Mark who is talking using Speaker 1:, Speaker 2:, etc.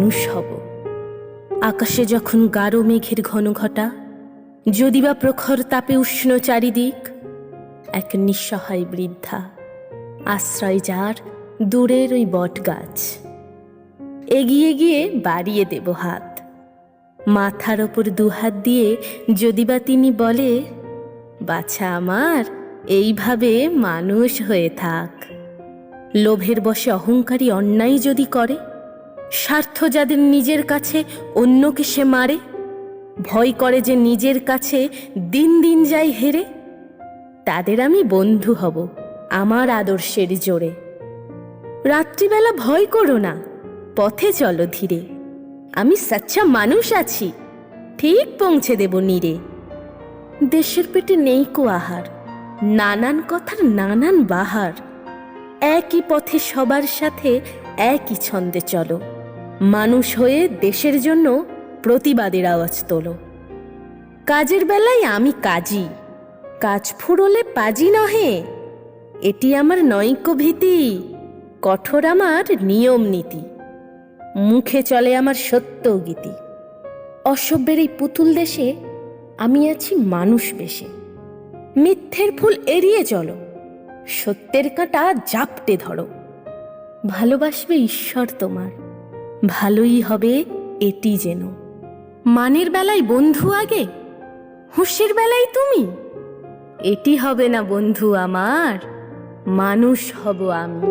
Speaker 1: মানুষ হব। আকাশে যখন গাঢ় মেঘের ঘন ঘটা, যদি বা প্রখর তাপে উষ্ণ চারিদিক, এক নিঃসহায় বৃদ্ধা, আশ্রয় যার দূরের ওই বট গাছ। এগিয়ে গিয়ে বাড়িয়ে দেব হাত, মাথার ওপর দুহাত দিয়ে যদি বা তিনি বলে, বাছা আমার, এইভাবে মানুষ হয়ে থাক। লোভের বশে অহংকারী অন্যায় যদি করে, স্বার্থ যাদের নিজের কাছে অন্যকে সে মারে, ভয় করে যে নিজের কাছে দিন দিন যায় হেরে, তাদের আমি বন্ধু হব আমার আদর্শের জোরে। রাত্রিবেলা ভয় করো না, পথে চলো ধীরে, আমি সচ্চা মানুষ আছি, ঠিক পৌঁছে দেব নীরে। দেশের পেটে নেই কো আহার, নানান কথার নানান বাহার, একই পথে সবার সাথে একই ছন্দে চলো। মানুষ হয়ে দেশের জন্য প্রতিবাদের আওয়াজ তোলো। কাজের বেলায় আমি কাজী, কাজ ফুরলে পাজি নহে, এটি আমার নৈক্য ভীতি, কঠোর আমার নিয়ম নীতি। মুখে চলে আমার সত্য গীতি। অসভ্যের এই পুতুল দেশে আমি আছি মানুষ বেশে। মিথ্যের ফুল এড়িয়ে চলো, সত্যের কাঁটা জাপটে ধরো। ভালোবাসবে ঈশ্বর তোমার, ভালোই হবে এটি যেন। মানের বেলায় বন্ধু আগে, হুঁশের বেলায় তুমি, এটি হবে না বন্ধু আমার, মানুষ হব আমি।